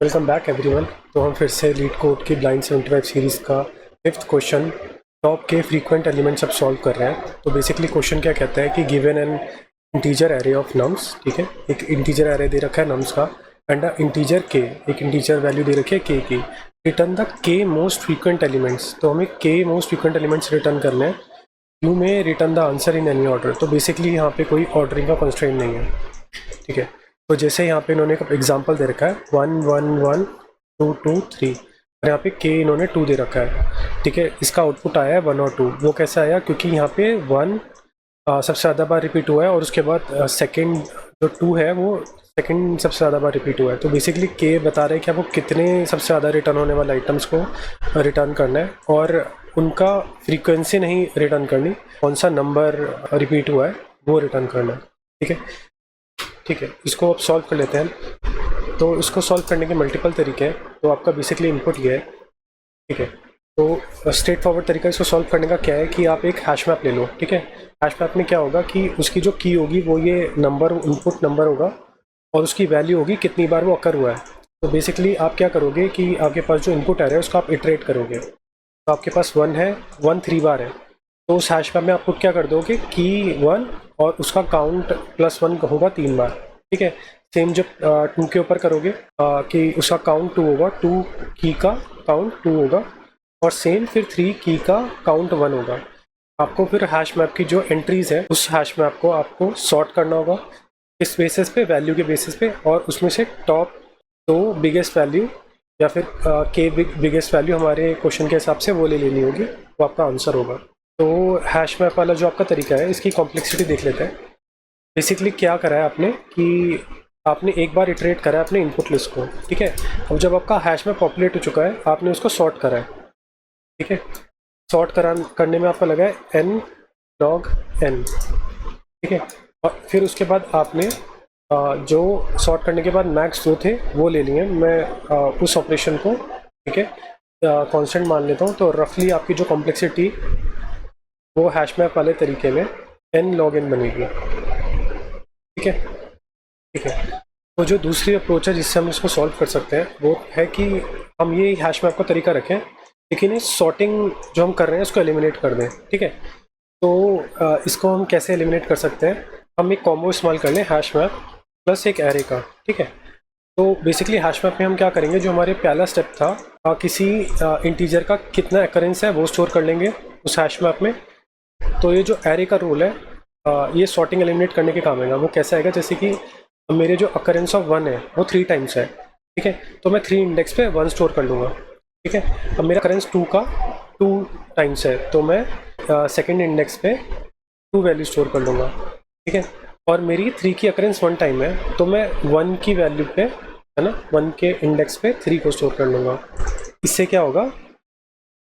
Welcome back everyone. तो हम फिर से लीड कोड की ब्लाइंड 75 सीरीज़ का 5th क्वेश्चन टॉप के फ्रीक्वेंट एलिमेंट्स अब सॉल्व कर रहे हैं। तो बेसिकली क्वेश्चन क्या कहता है कि given an integer array of nums, ठीक है, एक इंटीजर एरे दे रखा है नम्स का एंड इंटीजर के, एक इंटीजर वैल्यू दे रखी है के की। रिटर्न द के मोस्ट फ्रीक्वेंट एलिमेंट्स। तो हमें के मोस्ट फ्रीक्वेंट एलिमेंट्स रिटर्न करने हैं। यू में return the answer in any order. तो बेसिकली यहाँ पे कोई ऑर्डरिंग का कंस्ट्रेंट नहीं है, ठीक है। तो जैसे यहाँ पे इन्होंने एक एग्जांपल दे रखा है 1 1 1 2 2 3 और यहाँ पे के इन्होंने 2 दे रखा है, ठीक है। इसका आउटपुट आया है 1 और 2। वो कैसे आया? क्योंकि यहाँ पे 1 सबसे ज़्यादा बार रिपीट हुआ है और उसके बाद सेकंड जो 2 है वो सेकंड सबसे ज़्यादा बार रिपीट हुआ है। तो बेसिकली के बता रहे हैं कि आपको कितने सबसे ज़्यादा रिटर्न होने वाले आइटम्स को रिटर्न करना है और उनका फ्रीक्वेंसी नहीं रिटर्न करनी, कौन सा नंबर रिपीट हुआ है वो रिटर्न करना है, ठीक है। ठीक है, इसको अब सॉल्व कर लेते हैं। तो इसको सॉल्व करने के मल्टीपल तरीके हैं। तो आपका बेसिकली इनपुट ये है, ठीक है। तो स्ट्रेट फॉरवर्ड तरीका इसको सॉल्व करने का क्या है कि आप एक हैश मैप ले लो, ठीक है। हैश मैप में क्या होगा कि उसकी जो की होगी वो ये नंबर, इनपुट नंबर होगा और उसकी वैल्यू होगी कितनी बार वो अकर हुआ है। तो बेसिकली आप क्या करोगे कि आपके पास जो इनपुट एरे है उसको आप इटरेट करोगे। तो आपके पास 1 है, 1 3 बार है, तो उस हैश मैप में आप पुट क्या कर दोगे की 1 और उसका काउंट +1 होगा 3 बार, ठीक है। सेम जब 2 के ऊपर करोगे कि उसका काउंट 2 होगा, 2 की का काउंट 2 होगा और सेम फिर 3 की का काउंट 1 होगा। आपको फिर हैश मैप की जो एंट्रीज है उस हैश मैप को आपको सॉर्ट करना होगा इस बेसिस पे, वैल्यू के बेसिस पे, और उसमें से टॉप 2 बिगेस्ट वैल्यू या फिर के बिगेस्ट वैल्यू हमारे क्वेश्चन के हिसाब से वो ले लेनी होगी, वो आपका आंसर होगा। तो हैश मैप वाला जो आपका तरीका है इसकी कॉम्प्लेक्सिटी देख लेते हैं। बेसिकली क्या करा है आपने कि आपने एक बार इटरेट करा है अपने इनपुट लिस्ट को, ठीक है। अब जब आपका हैश मैप पॉपुलेट हो चुका है आपने उसको सॉर्ट करा है, ठीक है। सॉर्ट करने में आपका लगा है n log n, ठीक है। और फिर उसके बाद आपने जो सॉर्ट करने के बाद मैक्स जो थे वो ले लिए। मैं उस ऑपरेशन को, ठीक है, कांस्टेंट मान लेता हूँ। तो रफली आपकी जो कॉम्प्लेक्सिटी वो हैश मैप वाले तरीके में n log n बनेगी, ठीक है, ठीक है। तो जो दूसरी अप्रोच है जिससे हम इसको सॉल्व कर सकते हैं वो है कि हम ये हैश मैप का तरीका रखें लेकिन इस सॉर्टिंग जो हम कर रहे हैं उसको एलिमिनेट कर दें, ठीक है। तो इसको हम कैसे एलिमिनेट कर सकते हैं? हम एक कॉम्बो इस्तेमाल कर लें हैश मैप प्लस एक एरे का, ठीक है। तो बेसिकली हैश मैप में हम क्या करेंगे, जो हमारे पहला स्टेप था किसी इंटीजर का कितना एकरेंस है वो स्टोर कर लेंगे उस हैश मैप में। तो ये जो एरे का रोल है ये सॉर्टिंग एलिमिनेट करने के काम आएगा। वो कैसे आएगा? जैसे कि मेरे जो अकरेंस ऑफ 1 है वो 3 टाइम्स है, ठीक है। तो मैं 3 इंडेक्स पे 1 स्टोर कर लूँगा, ठीक है। अब मेरा अकरेंस 2 का 2 टाइम्स है तो मैं सेकेंड इंडेक्स पे 2 वैल्यू स्टोर कर लूँगा, ठीक है। और मेरी 3 की अकरेंस 1 टाइम है तो मैं 1 की वैल्यू पे, है ना, 1 के इंडेक्स पे 3 को स्टोर कर लूँगा। इससे क्या होगा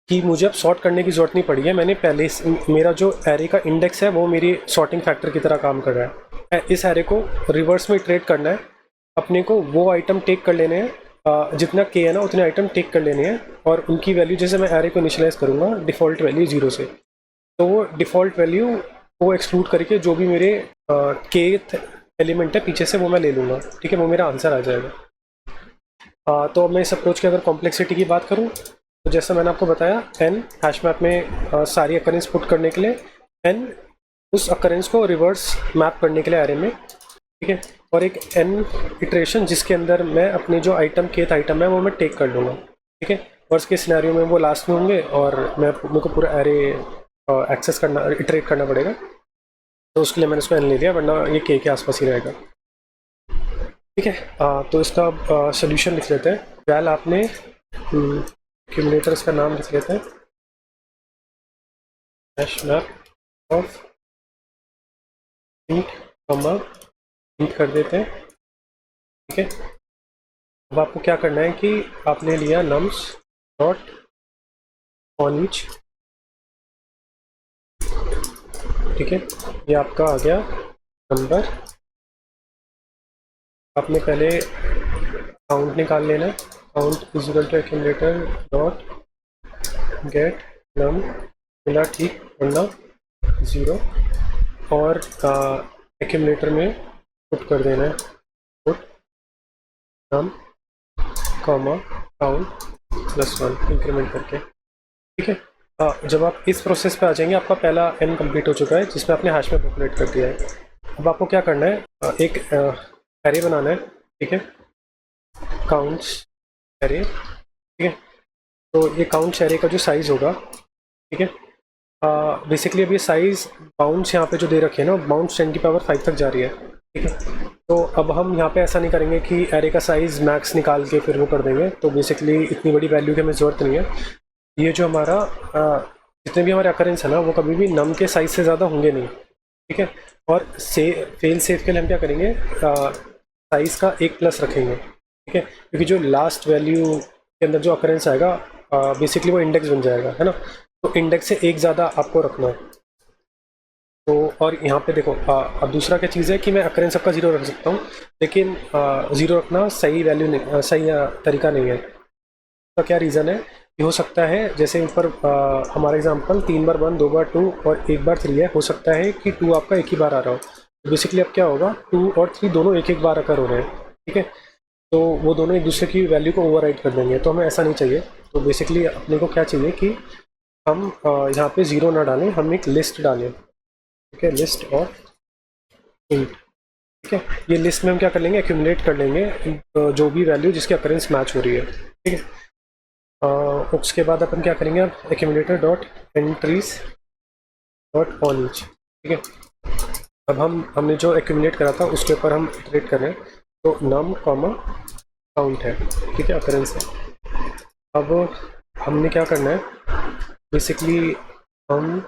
कि मुझे अब सॉर्ट करने की ज़रूरत नहीं पड़ी है। मैंने पहले मेरा जो एरे का इंडेक्स है वो मेरी सॉर्टिंग फैक्टर की तरह काम कर रहा है। इस एरे को रिवर्स में इटरेट करना है, अपने को वो आइटम टेक कर लेने हैं, जितना के है ना उतने आइटम टेक कर लेने हैं और उनकी वैल्यू, जैसे मैं एरे को इनिशियलाइज करूँगा डिफ़ॉल्ट वैल्यू 0 से, तो वो डिफ़ॉल्ट वैल्यू को एक्सक्लूड करके जो भी मेरे के एलिमेंट है पीछे से वो मैं ले लूँगा, ठीक है। वो मेरा आंसर आ जाएगा। तो मैं इस अप्रोच की अगर कॉम्प्लेक्सिटी की बात करूँ तो जैसा मैंने आपको बताया n हैश मैप में सारी अकरेंस पुट करने के लिए, n उस अकरेंस को रिवर्स मैप करने के लिए एरे में, ठीक है। और एक n इटरेशन जिसके अंदर मैं अपने जो आइटम केथ आइटम है वो मैं टेक कर लूँगा, ठीक है। वर्स्ट के सिनेरियो में वो लास्ट में होंगे और मेरे को पूरा एरे एक्सेस करना, इटरेट करना पड़ेगा। तो उसके लिए मैंने इसको n ले लिया, वरना ये के आसपास ही रहेगा, ठीक है। तो इसका सोल्यूशन लिख लेते हैं। वैल आपने एक्यूमुलेटर्स का नाम लिख लेते हैं, hash map of int comma int कर देते हैं, ठीक है। अब आपको क्या करना है कि आपने लिया नम्स डॉट ऑन ईच, ठीक है। ये आपका आ गया नंबर। आपने पहले काउंट निकाल लेना है, count is equal to accumulator dot get num, मिला ठीक, वरना 0, और एक्यूमुलेटर में पुट कर देना है पुट नम कॉमा काउंट +1 इंक्रीमेंट करके, ठीक है। जब आप इस प्रोसेस पे आ जाएंगे, आपका पहला n कंप्लीट हो चुका है जिसमें आपने हैश में पॉपुलेट कर दिया है। अब आपको क्या करना है, एक एरे बनाना है, ठीक है, काउंट्स एरे, ठीक है। तो ये काउंट्स एरे का जो साइज़ होगा, ठीक है, बेसिकली अब ये साइज़ बाउंड्स यहाँ पे जो दे रखे हैं ना, बाउंड्स 10⁵ तक जा रही है, ठीक है। तो अब हम यहाँ पे ऐसा नहीं करेंगे कि एरे का साइज़ मैक्स निकाल के फिर वो कर देंगे, तो बेसिकली इतनी बड़ी वैल्यू की हमें ज़रूरत नहीं है। ये जो हमारा जितने भी हमारे अकरेंस है ना, वो कभी भी नम के साइज़ से ज़्यादा होंगे नहीं, ठीक है। और फेल सेफ के लिए हम क्या करेंगे, साइज़ का 1+ रखेंगे, ठीक है, क्योंकि जो लास्ट वैल्यू के अंदर जो अकरेंस आएगा बेसिकली वो इंडेक्स बन जाएगा, है ना। तो इंडेक्स से एक ज़्यादा आपको रखना है। तो और यहाँ पे देखो, अब दूसरा क्या चीज़ है कि मैं अकरेंस सबका 0 रख सकता हूँ, लेकिन 0 रखना सही वैल्यू नहीं, सही तरीका नहीं है। तो क्या रीज़न है, ये हो सकता है जैसे ऊपर हमारा एग्जांपल 3 बार 1, 2 बार 2 और 1 बार 3 है, हो सकता है कि 2 आपका एक ही बार आ रहा हो। तो बेसिकली अब क्या होगा, 2 और 3 दोनों एक एक बार आकर हो रहे हैं, ठीक है। तो वो दोनों एक दूसरे की वैल्यू को ओवरराइड कर देंगे, तो हमें ऐसा नहीं चाहिए। तो बेसिकली अपने को क्या चाहिए कि हम यहाँ पे 0 ना डालें, हम एक लिस्ट डालें, ठीक है, लिस्ट और इंट, ठीक है। ये लिस्ट में हम क्या कर लेंगे, एक्यूमुलेट कर लेंगे जो भी वैल्यू जिसकी अकरेंस मैच हो रही है, ठीक है। उसके बाद अपन क्या करेंगे, अब accumulator dot entries dot on each, ठीक है। अब हमने जो एक्यूमुलेट करा था उसके ऊपर हम इटरेट कर रहे हैं, तो नम कॉमा काउंट है, ठीक है, अकरेंस है। अब हमने क्या करना है, बेसिकली हम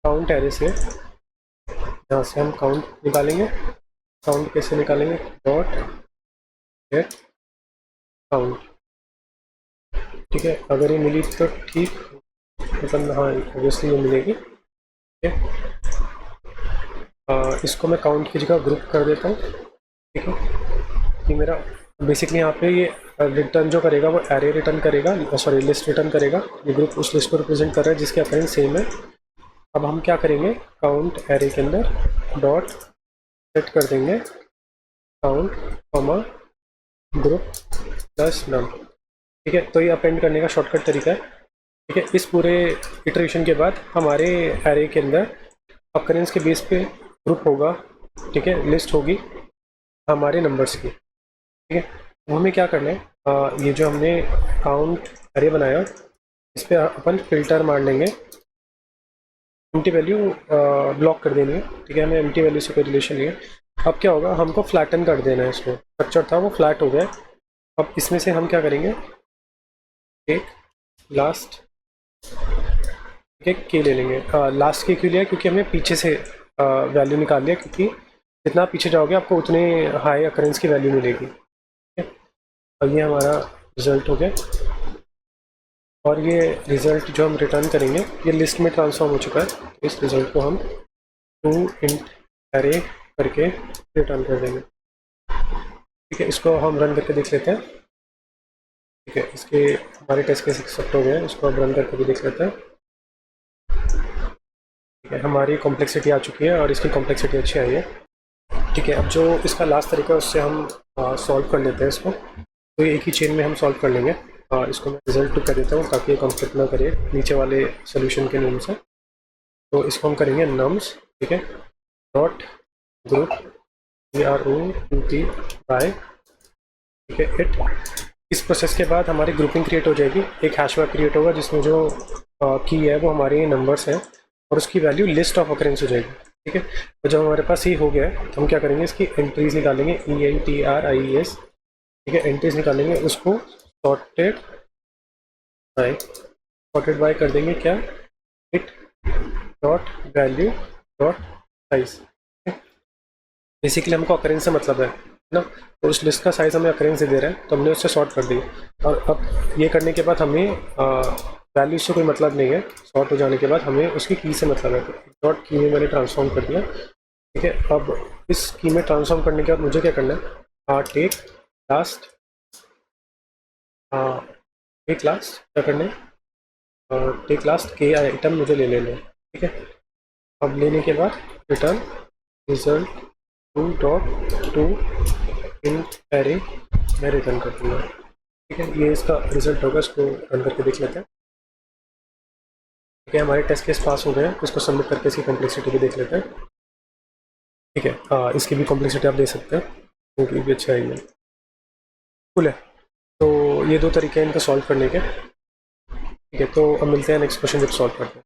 काउंट एरे से, यहाँ से हम काउंट निकालेंगे। काउंट कैसे निकालेंगे, डॉट गेट काउंट, ठीक है। अगर ये मिली तो ठीक, मतलब हाँ ऑब्वियसली ये मिलेगी, ठीक है। इसको मैं काउंट की जगह ग्रुप कर देता हूँ, ठीक है। कि मेरा बेसिकली यहाँ पे ये रिटर्न जो करेगा वो एरे रिटर्न करेगा, सॉरी लिस्ट रिटर्न करेगा। ये ग्रुप उस लिस्ट को रिप्रेजेंट कर रहा है जिसके अकरेंस सेम है। अब हम क्या करेंगे, काउंट एरे के अंदर डॉट सेट कर देंगे count comma group plus num, ठीक है। तो ये अपेंड करने का शॉर्टकट तरीका है, ठीक है। इस पूरे इटरेशन के बाद हमारे एरे के अंदर अकरेंस के बेस पे ग्रुप होगा, ठीक है, लिस्ट होगी हमारे नंबर्स की, ठीक है। वो हमें क्या करना है, ये जो हमने काउंट एरे बनाया इस पर अपन फिल्टर मार लेंगे, एम्प्टी वैल्यू ब्लॉक कर देनी है, ठीक है। हमें एम्प्टी वैल्यू से कोई रिलेशन नहीं है। अब क्या होगा, हमको फ्लैटन कर देना है, इसको स्ट्रक्चर था वो फ्लैट हो गया। अब इसमें से हम क्या करेंगे, एक लास्ट एक के ले लेंगे। लास्ट के क्यों लिया, क्योंकि हमें पीछे से वैल्यू निकाल लिया, क्योंकि जितना पीछे जाओगे आपको उतने हाई अकरेंस की वैल्यू मिलेगी, ठीक है। अब ये हमारा रिजल्ट हो गया, और ये रिज़ल्ट जो हम रिटर्न करेंगे ये लिस्ट में ट्रांसफॉर्म हो चुका है। इस रिज़ल्ट को हम टू इंट एरे करके रिटर्न कर देंगे, ठीक है। इसको हम रन करके देख लेते हैं, ठीक है। इसके हमारे टेस्ट केस एक्सेप्ट हो गए हैं, इसको हम रन करके भी देख लेते हैं, ठीक है। हमारी कॉम्प्लेक्सिटी आ चुकी है और इसकी कॉम्प्लेक्सिटी अच्छी आई है, ठीक है। अब जो इसका लास्ट तरीका है उससे हम सॉल्व कर लेते हैं इसको। तो एक ही चेन में हम सॉल्व कर लेंगे। इसको मैं रिजल्ट टू कर देता हूँ ताकि ये कॉन्फ्लिक्ट ना करे नीचे वाले सोल्यूशन के नेम से। तो इसको हम करेंगे नम्स, ठीक है, डॉट ग्रुप GROUP बाय, ठीक है, इट। इस प्रोसेस के बाद हमारी ग्रुपिंग क्रिएट हो जाएगी, एक हैशवर्ड क्रिएट होगा जिसमें जो की है वो हमारे नंबर्स हैं और उसकी वैल्यू लिस्ट ऑफ अकरेंस हो जाएगी, ठीक है। तो जब हमारे पास ये हो गया है तो हम क्या करेंगे, इसकी एंट्रीज निकालेंगे, ENTRIES, ठीक है, एंट्रीज निकालेंगे, उसको सॉर्टेड बाय कर देंगे क्या, it dot value dot size. Basically हमको अकरेंस से मतलब है ना, तो उस लिस्ट का साइज हमें अकरेंस से दे रहा है तो हमने उससे सॉर्ट कर दी। और अब ये करने के बाद हमें वैल्यू से कोई मतलब नहीं है, सॉर्ट हो जाने के बाद हमें उसकी की से मतलब है। तो डॉट की में मैंने ट्रांसफॉर्म कर दिया, ठीक है। अब इस की में ट्रांसफॉर्म करने के बाद मुझे क्या करना है, टेक लास्ट क्या करना है, टेक लास्ट के आइटम मुझे ले लेना है, ठीक है। अब लेने के बाद return result to dot to in array मैं रिटर्न कर दूँगा। ठीक है, ये इसका रिजल्ट होगा, इसको रन करके देख लेते हैं। ठीक है, हमारे टेस्ट केस पास हो गए हैं, इसको सबमिट करके इसकी कॉम्प्लेक्सिटी भी देख लेते हैं। ठीक है, इसकी भी कॉम्प्लेक्सिटी आप दे सकते हैं क्योंकि ये भी अच्छा है, ये फुल है। तो ये दो तरीके हैं इनका सॉल्व करने के। ठीक है, तो अब मिलते हैं नेक्स्ट क्वेश्चन जब सॉल्व करते हैं।